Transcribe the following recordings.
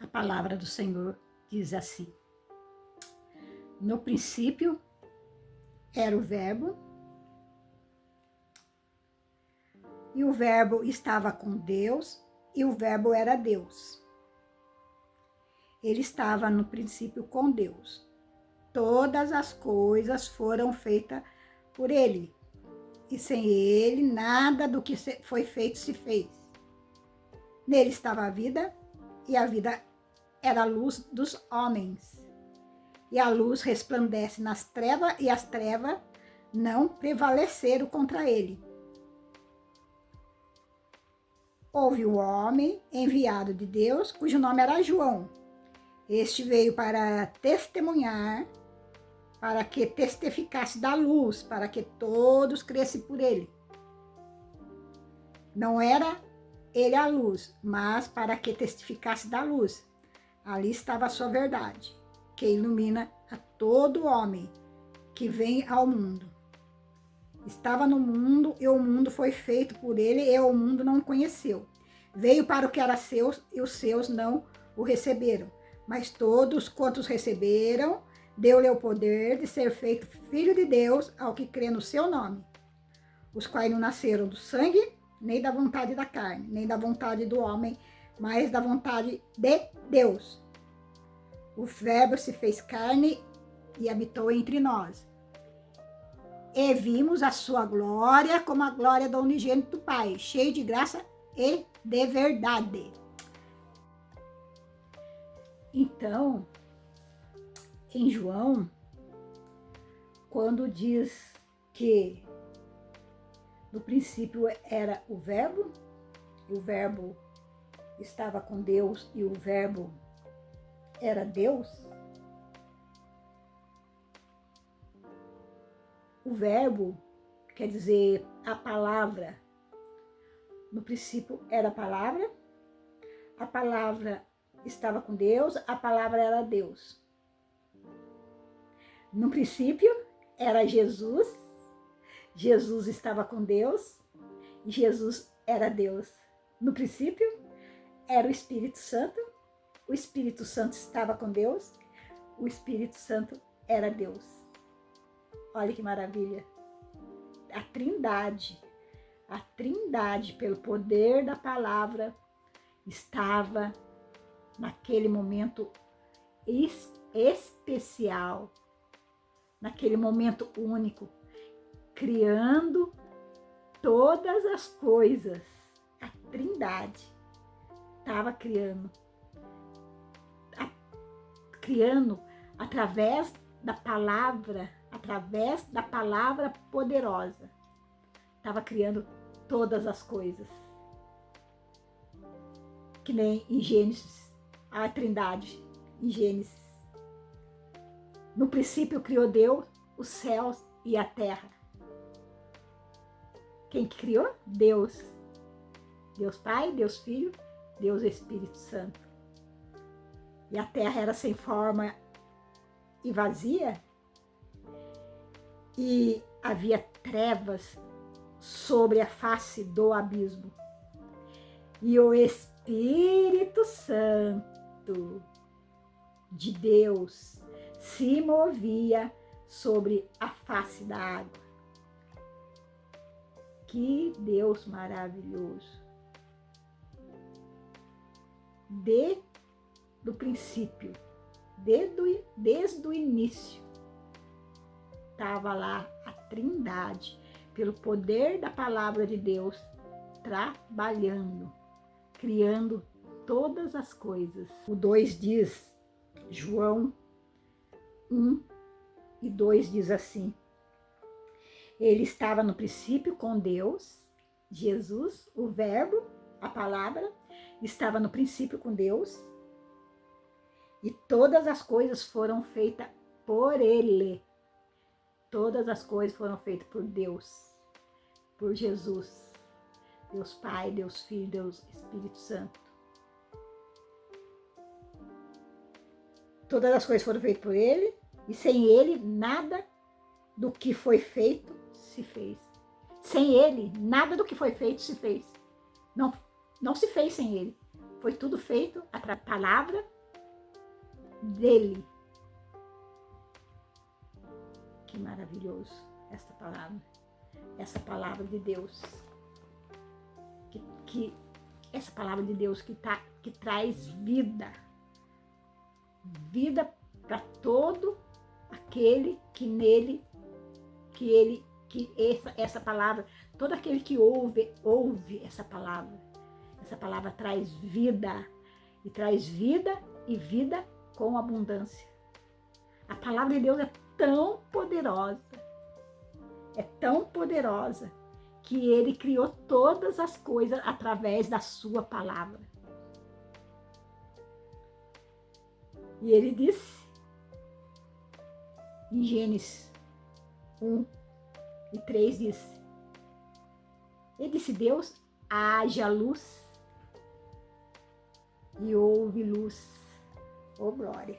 A palavra do Senhor diz assim: no princípio era o Verbo, e o Verbo estava com Deus, e o Verbo era Deus. Ele estava no princípio com Deus. Todas as coisas foram feitas por ele, e sem ele nada do que foi feito se fez. Nele estava a vida, e a vida era a luz dos homens. E a luz resplandece nas trevas, e as trevas não prevaleceram contra ele. Houve um homem enviado de Deus, cujo nome era João. Este veio para testemunhar, para que testificasse da luz, para que todos crescem por ele. Não era ele a luz, mas para que testificasse da luz. Ali estava a sua verdade, que ilumina a todo homem que vem ao mundo. Estava no mundo, e o mundo foi feito por ele, e o mundo não o conheceu. Veio para o que era seu, e os seus não o receberam. Mas todos quantos receberam, deu-lhe o poder de ser feito filho de Deus ao que crê no seu nome. Os quais não nasceram do sangue, nem da vontade da carne, nem da vontade do homem, mas da vontade de Deus. O Verbo se fez carne e habitou entre nós. E vimos a sua glória como a glória do unigênito do Pai, cheio de graça e de verdade. Então, em João, quando diz que no princípio era o Verbo, e o Verbo estava com Deus, e o Verbo era Deus, o Verbo quer dizer a palavra. No princípio era a palavra estava com Deus, a palavra era Deus. No princípio era Jesus, Jesus estava com Deus, e Jesus era Deus. No princípio era o Espírito Santo estava com Deus, o Espírito Santo era Deus. Olha que maravilha! A Trindade, pelo poder da palavra, estava naquele momento especial, naquele momento único, criando todas as coisas. A Trindade estava criando através da palavra poderosa. Estava criando todas as coisas. Que nem em Gênesis, a Trindade, em Gênesis. No princípio criou Deus os céus e a terra. Quem que criou? Deus. Deus Pai, Deus Filho, Deus Espírito Santo. E a terra era sem forma e vazia, e havia trevas sobre a face do abismo. E o Espírito Santo de Deus se movia sobre a face da água. Que Deus maravilhoso! Do princípio, desde o início, estava lá a Trindade, pelo poder da palavra de Deus, trabalhando, criando todas as coisas. O 2 diz, João 1:2 diz assim: ele estava no princípio com Deus, Jesus, o Verbo, a palavra, estava no princípio com Deus, e todas as coisas foram feitas por ele. Todas as coisas foram feitas por Deus, por Jesus, Deus Pai, Deus Filho, Deus Espírito Santo. Todas as coisas foram feitas por ele, e sem ele nada do que foi feito se fez. Sem ele, nada do que foi feito se fez. Não se fez sem ele. Foi tudo feito através da palavra dele. Que maravilhoso essa palavra de Deus. Essa palavra de Deus que traz vida para todo aquele que nele, essa palavra, todo aquele que ouve essa palavra traz vida, e traz vida e vida com abundância. A palavra de Deus é tão poderosa, que ele criou todas as coisas através da sua palavra. E ele disse, em Gênesis 1:3 diz, ele disse, Deus, haja luz, e houve luz. Oh, glória!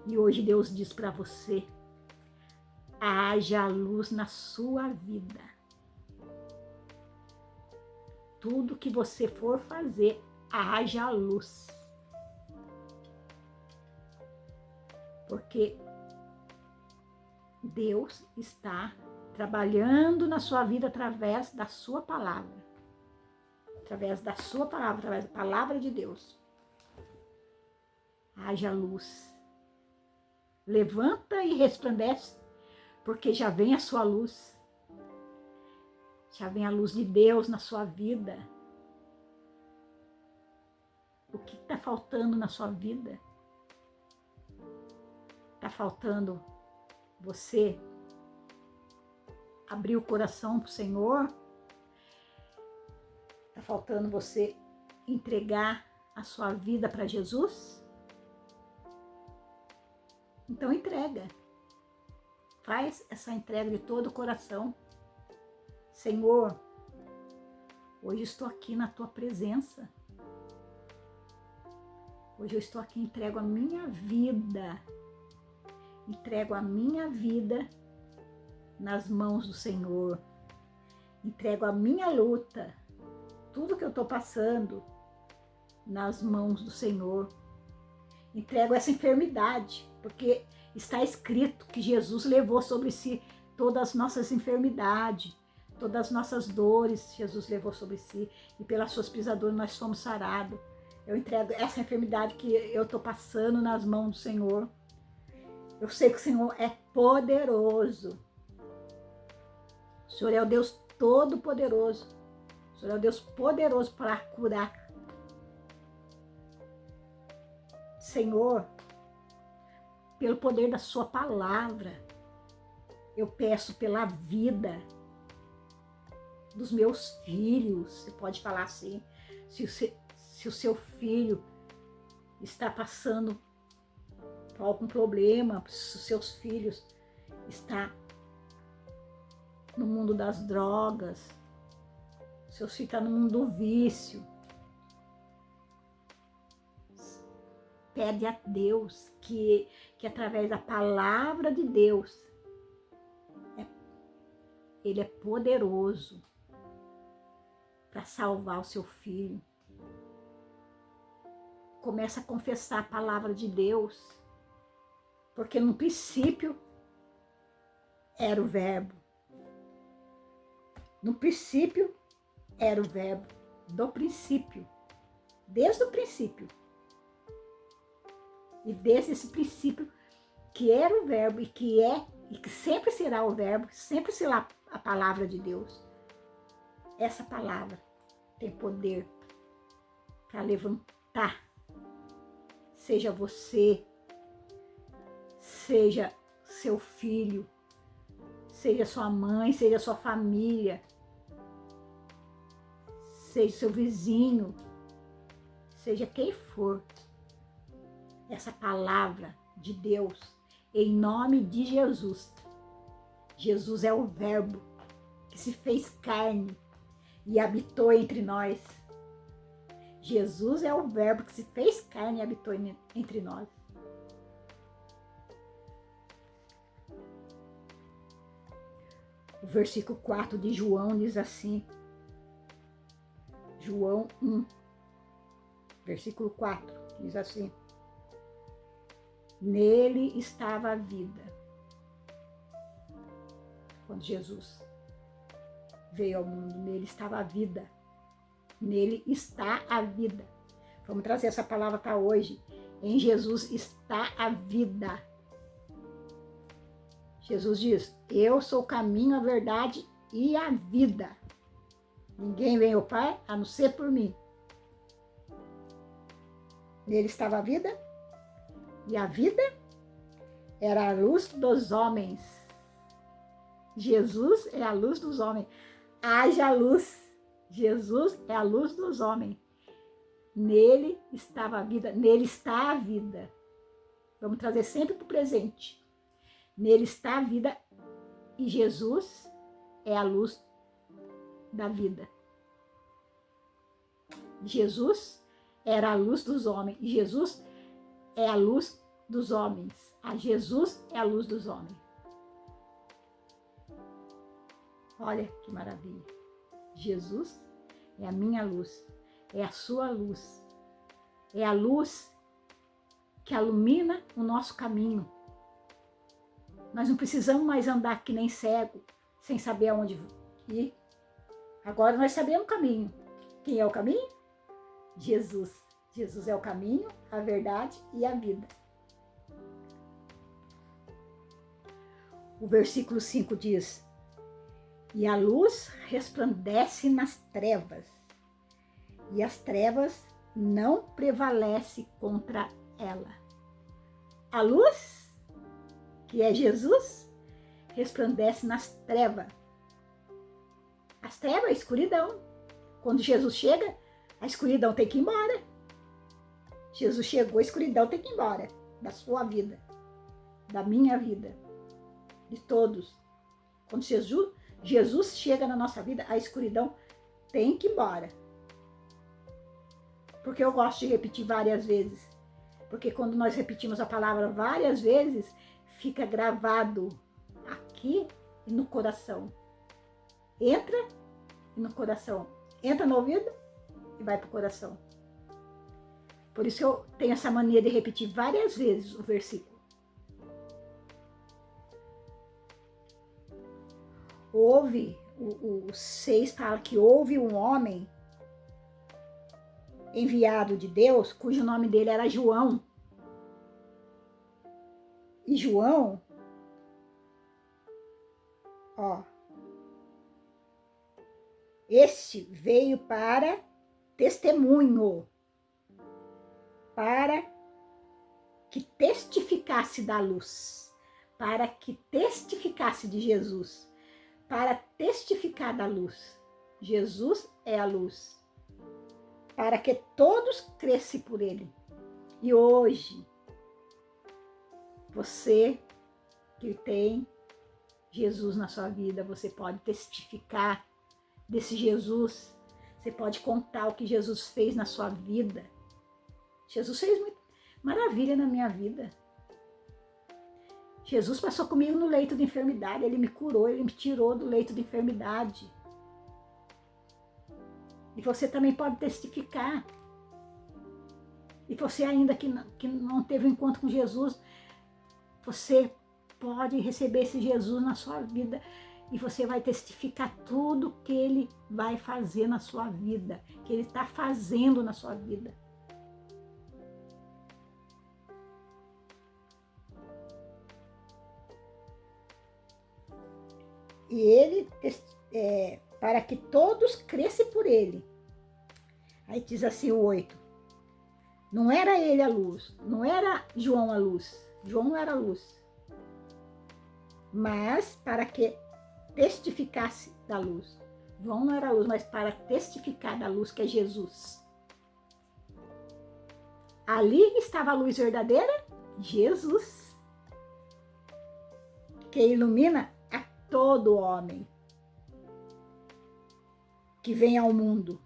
E hoje Deus diz para você, haja luz na sua vida. Tudo que você for fazer, haja luz. Porque Deus está trabalhando na sua vida através da sua palavra. Através da sua palavra, através da palavra de Deus. Haja luz. Levanta e resplandece, porque já vem a sua luz. Já vem a luz de Deus na sua vida. O que está faltando na sua vida? Está faltando você abrir o coração para o Senhor? Está faltando você entregar a sua vida para Jesus? Então entrega. Faz essa entrega de todo o coração. Senhor, hoje estou aqui na tua presença. Hoje eu estou aqui, entrego a minha vida. Entrego a minha vida nas mãos do Senhor. Entrego a minha luta, tudo que eu estou passando, nas mãos do Senhor. Entrego essa enfermidade, porque está escrito que Jesus levou sobre si todas as nossas enfermidades, todas as nossas dores, Jesus levou sobre si, e pelas suas pisaduras nós fomos sarados. Eu entrego essa enfermidade que eu estou passando nas mãos do Senhor. Eu sei que o Senhor é poderoso. O Senhor é o Deus todo-poderoso. O Senhor é o Deus poderoso para curar. Senhor, pelo poder da sua palavra, eu peço pela vida dos meus filhos. Você pode falar assim, se o seu filho está passando por algum problema, se os seus filhos estão no mundo das drogas, seus filhos estão no mundo do vício, pede a Deus que através da palavra de Deus, Ele é poderoso para salvar o seu filho. Começa a confessar a palavra de Deus, porque no princípio era o verbo. No princípio era o verbo, do princípio, desde o princípio. E desde esse princípio que era o verbo e que é e que sempre será o verbo, sempre será a palavra de Deus. Essa palavra tem poder para levantar, seja você, seja seu filho, seja sua mãe, seja sua família, seja seu vizinho, seja quem for. Essa palavra de Deus, em nome de Jesus. Jesus é o verbo que se fez carne e habitou entre nós. Jesus é o verbo que se fez carne e habitou entre nós. O versículo 4 de João diz assim, João 1, versículo 4, diz assim: Nele estava a vida. Quando Jesus veio ao mundo, nele estava a vida. Nele está a vida. Vamos trazer essa palavra para hoje. Em Jesus está a vida. Jesus diz: eu sou o caminho, a verdade e a vida. Ninguém vem ao Pai a não ser por mim. Nele estava a vida, e a vida era a luz dos homens. Jesus é a luz dos homens. Haja luz. Jesus é a luz dos homens. Nele estava a vida, nele está a vida. Vamos trazer sempre para o presente. Nele está a vida e Jesus é a luz da vida. Jesus era a luz dos homens. E Jesus é a luz dos homens. A Jesus é a luz dos homens. Olha que maravilha. Jesus é a minha luz. É a sua luz. É a luz que ilumina o nosso caminho. Nós não precisamos mais andar que nem cego, sem saber aonde ir. Agora nós sabemos o caminho. Quem é o caminho? Jesus. Jesus é o caminho, a verdade e a vida. O versículo 5 diz: e a luz resplandece nas trevas, e as trevas não prevalecem contra ela. A luz, que é Jesus, resplandece nas trevas. As trevas é a escuridão. Quando Jesus chega, a escuridão tem que ir embora. Jesus chegou, a escuridão tem que ir embora da sua vida, da minha vida, de todos. Quando Jesus chega na nossa vida, a escuridão tem que ir embora. Porque eu gosto de repetir várias vezes. Porque quando nós repetimos a palavra várias vezes, fica gravado aqui e no coração. Entra e no coração. Entra no ouvido e vai para o coração. Por isso que eu tenho essa mania de repetir várias vezes o versículo. Houve, o 6 fala que houve um homem enviado de Deus, cujo nome dele era João. E João, este veio para testemunho, para que testificasse da luz, para que testificasse de Jesus, para testificar da luz. Jesus é a luz. Para que todos crescem por ele. E hoje, você que tem Jesus na sua vida, você pode testificar desse Jesus. Você pode contar o que Jesus fez na sua vida. Jesus fez muita maravilha na minha vida. Jesus passou comigo no leito de enfermidade, ele me curou, ele me tirou do leito de enfermidade. E você também pode testificar. E você ainda que não teve um encontro com Jesus, você pode receber esse Jesus na sua vida. E você vai testificar tudo que ele vai fazer na sua vida, que ele está fazendo na sua vida. E ele, para que todos crescem por ele. Aí diz assim o 8. Não era ele a luz, não era João a luz. João não era a luz. Mas para que testificasse da luz. João não era a luz, mas para testificar da luz, que é Jesus. Ali estava a luz verdadeira, Jesus, que ilumina a todo homem que vem ao mundo.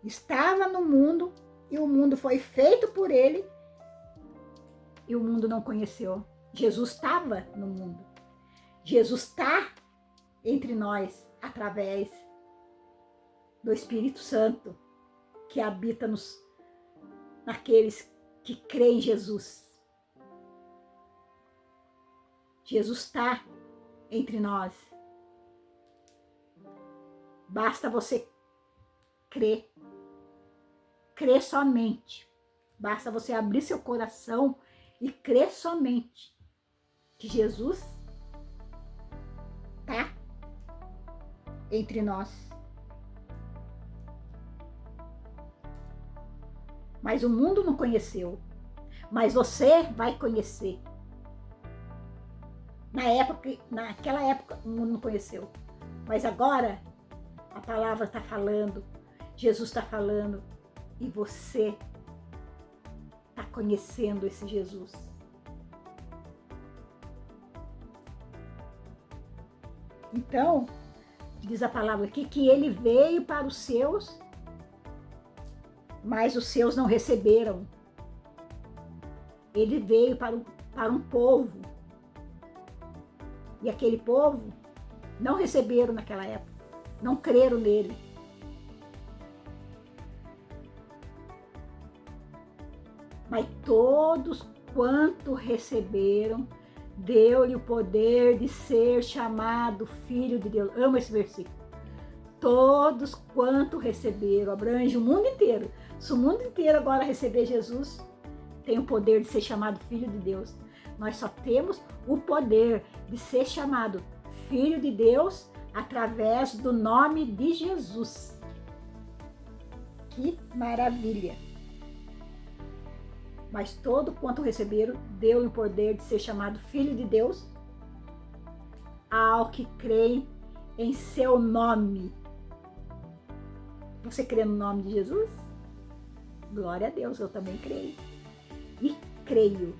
Estava no mundo e o mundo foi feito por ele e o mundo não conheceu. Jesus estava no mundo. Jesus está entre nós através do Espírito Santo que habita naqueles que crê em Jesus. Jesus está entre nós. Basta você crer. Crer somente. Basta você abrir seu coração e crer somente que Jesus está entre nós. Mas o mundo não conheceu. Mas você vai conhecer. Naquela época, o mundo não conheceu. Mas agora, a palavra está falando, Jesus está falando, e você está conhecendo esse Jesus. Então, diz a palavra aqui que ele veio para os seus, mas os seus não receberam. Ele veio para um povo. E aquele povo não receberam naquela época, não creram nele. Mas todos quanto receberam, deu-lhe o poder de ser chamado filho de Deus. Amo esse versículo. Todos quanto receberam, abrange o mundo inteiro. Se o mundo inteiro agora receber Jesus, tem o poder de ser chamado filho de Deus. Nós só temos o poder de ser chamado filho de Deus através do nome de Jesus. Que maravilha! Mas todo quanto receberam, deu-lhe o poder de ser chamado filho de Deus ao que creem em seu nome. Você crê no nome de Jesus? Glória a Deus, eu também creio. E creio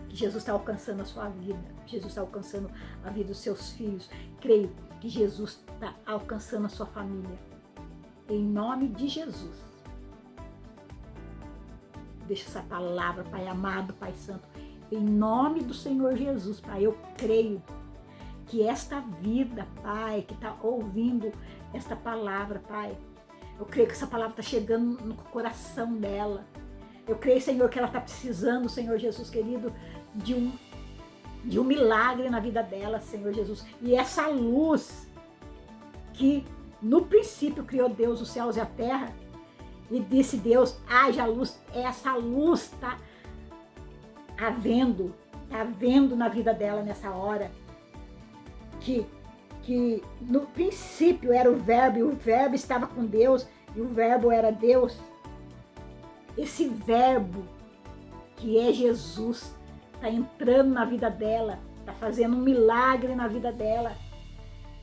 que Jesus está alcançando a sua vida. Jesus está alcançando a vida dos seus filhos. Creio que Jesus está alcançando a sua família. Em nome de Jesus. Deixa essa palavra, Pai amado, Pai santo. Em nome do Senhor Jesus, Pai, eu creio que esta vida, Pai, que está ouvindo esta palavra, Pai, eu creio que essa palavra está chegando no coração dela. Eu creio, Senhor, que ela está precisando, Senhor Jesus querido, de um milagre na vida dela, Senhor Jesus. E essa luz que no princípio criou Deus os céus e a terra, e disse Deus, haja luz, essa luz está havendo na vida dela nessa hora, que no princípio era o Verbo, e o Verbo estava com Deus, e o Verbo era Deus. Esse Verbo, que é Jesus, está entrando na vida dela, está fazendo um milagre na vida dela.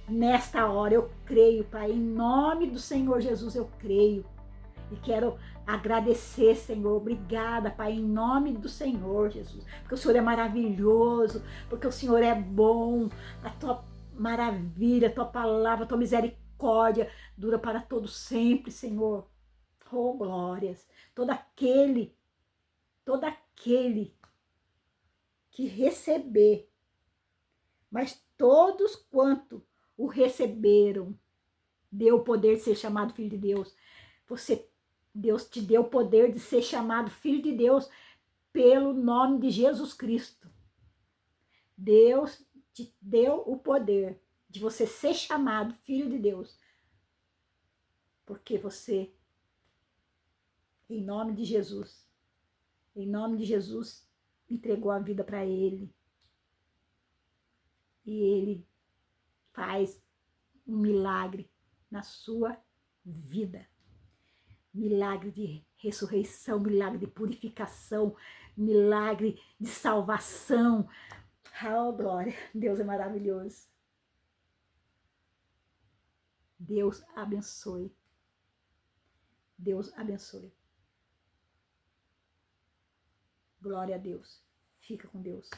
Nesta hora eu creio, Pai, em nome do Senhor Jesus eu creio. E quero agradecer, Senhor, obrigada, Pai, em nome do Senhor Jesus. Porque o Senhor é maravilhoso, porque o Senhor é bom, a tua maravilha, a tua palavra, a tua misericórdia dura para todo sempre, Senhor. Oh, glórias. Todo aquele que receber, mas todos quanto o receberam, deu o poder de ser chamado filho de Deus. Deus te deu o poder de ser chamado filho de Deus pelo nome de Jesus Cristo. Deus te deu o poder de você ser chamado filho de Deus. Porque você, em nome de Jesus, entregou a vida para Ele. E Ele faz um milagre na sua vida. Milagre de ressurreição, milagre de purificação, milagre de salvação. Oh, glória! Deus é maravilhoso. Deus abençoe. Deus abençoe. Glória a Deus. Fica com Deus.